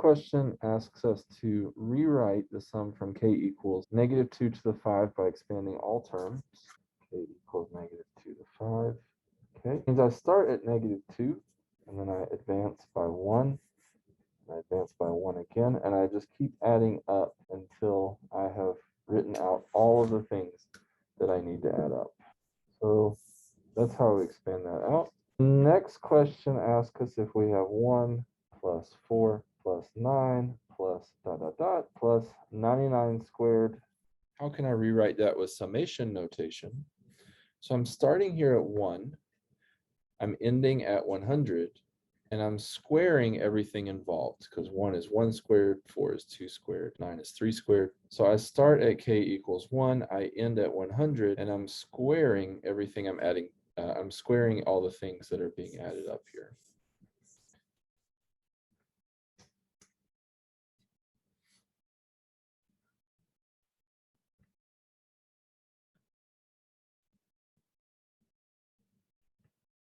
question asks us to rewrite the sum from k equals -2 to the 5 by expanding all terms. K equals -2 to the 5. Okay, means I start at -2, and then I advance by 1, and I advance by 1 again, and I just keep adding up until I have written out all of the things that I need to add up. So that's how we expand that out. Next question asks us if we have 1 plus 4 plus 9 plus ... plus 99 squared. How can I rewrite that with summation notation? So I'm starting here at 1, I'm ending at 100, and I'm squaring everything involved, because 1 is 1 squared, 4 is 2 squared, 9 is 3 squared. So I start at k equals 1, I end at 100, and I'm squaring everything I'm adding. I'm squaring all the things that are being added up here.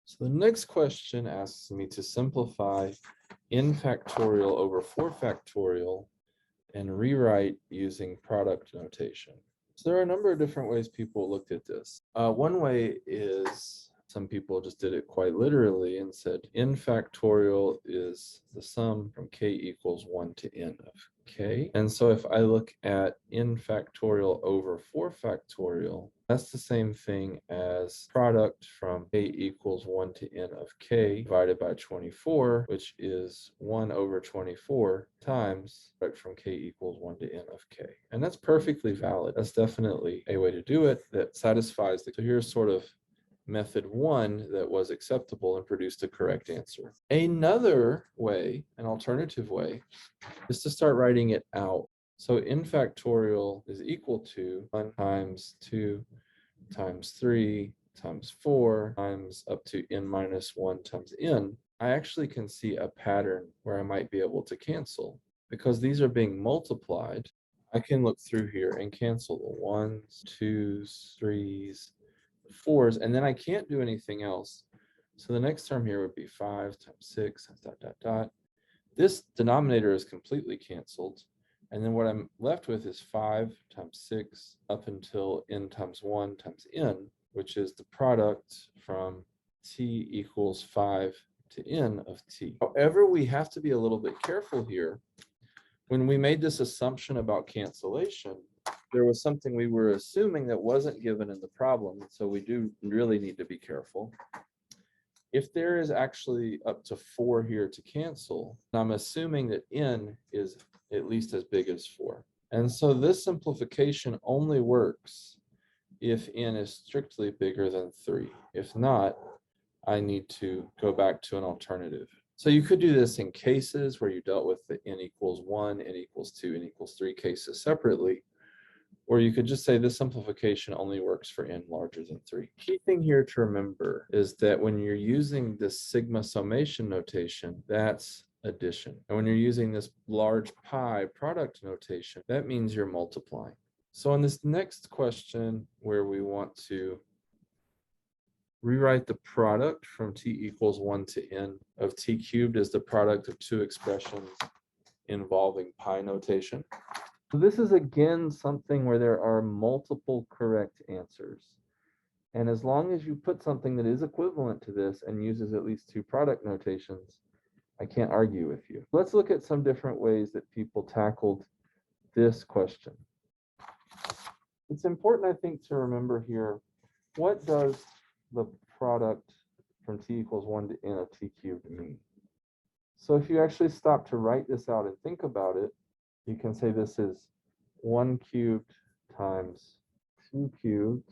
So the next question asks me to simplify n factorial over 4 factorial and rewrite using product notation. So there are a number of different ways people looked at this. One way is some people just did it quite literally and said n factorial is the sum from k equals 1 to n of k. And so if I look at n factorial over 4 factorial, that's the same thing as product from k equals 1 to n of k divided by 24, which is 1 over 24 times product from k equals 1 to n of k. And that's perfectly valid. That's definitely a way to do it that satisfies the. So here's sort of method 1 that was acceptable and produced a correct answer. Another way, an alternative way, is to start writing it out. So n factorial is equal to 1 times 2 times 3 times 4 times up to n minus 1 times n. I actually can see a pattern where I might be able to cancel. Because these are being multiplied, I can look through here and cancel the 1s, 2s, 3s, 4s, and then I can't do anything else. So the next term here would be 5 times 6, This denominator is completely canceled. And then what I'm left with is 5 times 6 up until n times 1 times n, which is the product from t equals 5 to n of t. However, we have to be a little bit careful here. When we made this assumption about cancellation, there was something we were assuming that wasn't given in the problem, so we do really need to be careful. If there is actually up to 4 here to cancel, I'm assuming that n is at least as big as 4. And so this simplification only works if n is strictly bigger than 3. If not, I need to go back to an alternative. So you could do this in cases where you dealt with the n equals 1, n equals 2, n equals 3 cases separately. Or you could just say this simplification only works for n larger than 3. Key thing here to remember is that when you're using this sigma summation notation, that's addition. And when you're using this large pi product notation, that means you're multiplying. So in this next question where we want to rewrite the product from t equals 1 to n of t cubed as the product of 2 expressions involving pi notation. This is again something where there are multiple correct answers. And as long as you put something that is equivalent to this and uses at least 2 product notations, I can't argue with you. Let's look at some different ways that people tackled this question. It's important, I think, to remember here, what does the product from t equals 1 to n of t cubed mean? So if you actually stop to write this out and think about it, you can say this is 1 cubed times 2 cubed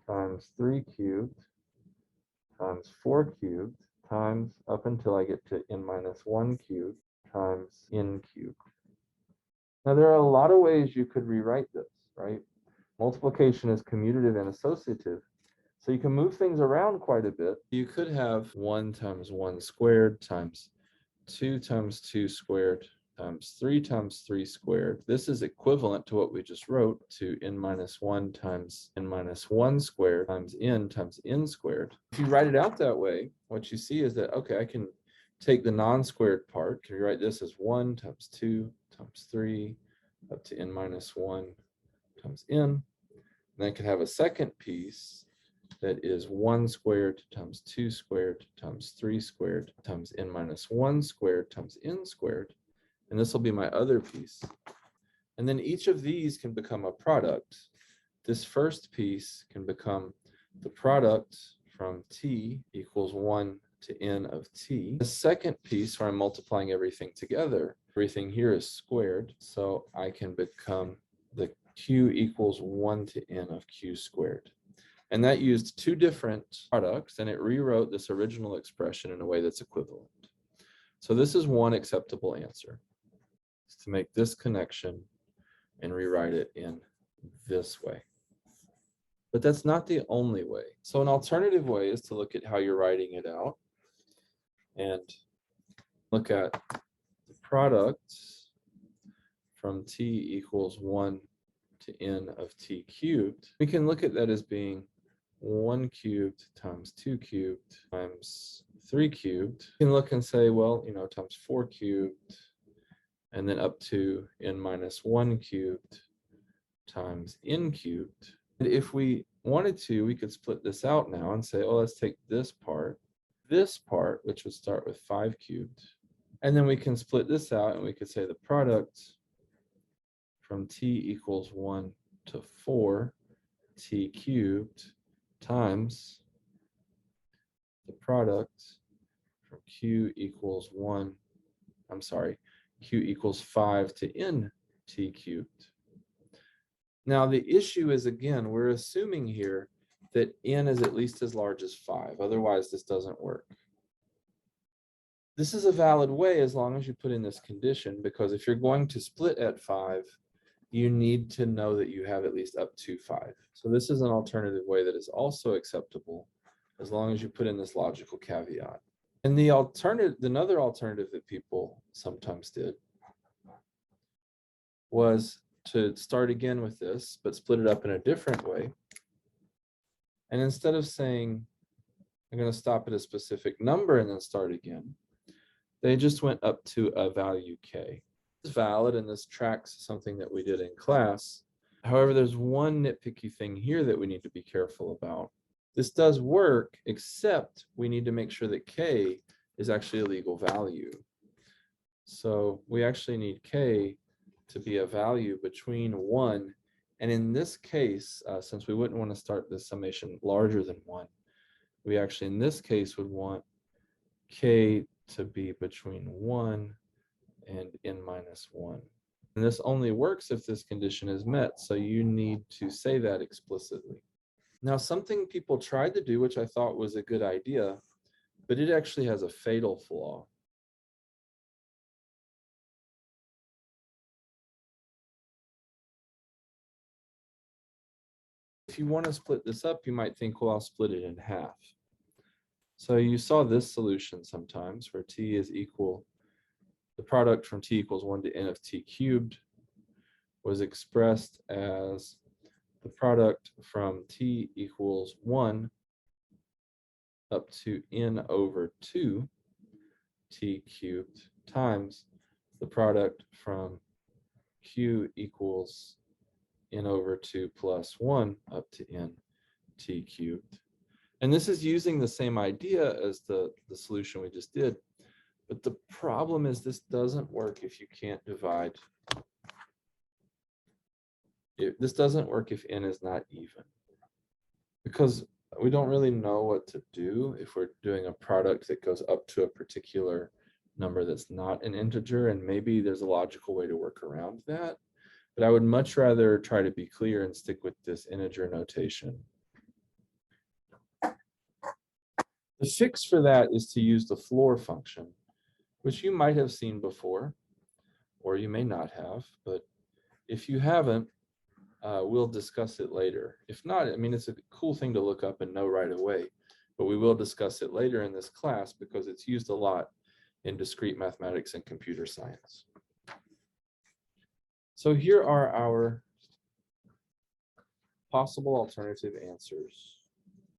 times 3 cubed times 4 cubed times up until I get to n minus 1 cubed times n cubed. Now there are a lot of ways you could rewrite this, right? Multiplication is commutative and associative, so you can move things around quite a bit. You could have 1 times 1 squared times 2 times 2 squared times 3 squared. This is equivalent to what we just wrote, to n minus 1 times n minus 1 squared times n squared. If you write it out that way, what you see is that, okay, I can take the non-squared part, can rewrite this as 1 times 2 times 3 up to n minus 1 times n. And then I could have a second piece that is 1 squared times 2 squared times 3 squared times n minus 1 squared times n squared. And this will be my other piece. And then each of these can become a product. This first piece can become the product from t equals 1 to n of t. The second piece, where I'm multiplying everything together, everything here is squared, so I can become the q equals 1 to n of q squared. And that used two different products, and it rewrote this original expression in a way that's equivalent. So this is one acceptable answer, is to make this connection and rewrite it in this way. But that's not the only way. So an alternative way is to look at how you're writing it out and look at the product from t equals 1 to n of t cubed. We can look at that as being 1 cubed times 2 cubed times 3 cubed. You can look and say, well, times 4 cubed, and then up to n minus 1 cubed times n cubed. And if we wanted to, we could split this out now and say, oh, let's take this part, which would start with 5 cubed, and then we can split this out and we could say the product from t equals 1 to 4 t cubed times the product from q equals 5 to n t cubed. Now the issue is, again, we're assuming here that n is at least as large as 5, otherwise this doesn't work. This is a valid way as long as you put in this condition, because if you're going to split at 5, you need to know that you have at least up to 5. So this is an alternative way that is also acceptable as long as you put in this logical caveat. And another alternative that people sometimes did was to start again with this, but split it up in a different way. And instead of saying, I'm going to stop at a specific number and then start again, they just went up to a value k. It's valid, and this tracks something that we did in class. However, there's one nitpicky thing here that we need to be careful about. This does work, except we need to make sure that k is actually a legal value. So we actually need k to be a value between 1, and in this case, since we wouldn't want to start this summation larger than 1, we actually in this case would want k to be between 1 and n minus 1. And this only works if this condition is met, so you need to say that explicitly. Now, something people tried to do, which I thought was a good idea, but it actually has a fatal flaw. If you want to split this up, you might think, well, I'll split it in half. So you saw this solution sometimes where t is equal, the product from t equals 1 to n of t cubed was expressed as the product from t equals 1 up to n over 2 t cubed times the product from q equals n over 2 plus 1 up to n t cubed. And this is using the same idea as the solution we just did. But the problem is this doesn't work if you can't divide. This doesn't work if n is not even, because we don't really know what to do if we're doing a product that goes up to a particular number that's not an integer, and maybe there's a logical way to work around that. But I would much rather try to be clear and stick with this integer notation. The fix for that is to use the floor function, which you might have seen before, or you may not have, but if you haven't, we'll discuss it later. If not, I mean, it's a cool thing to look up and know right away, but we will discuss it later in this class because it's used a lot in discrete mathematics and computer science. So here are our possible alternative answers.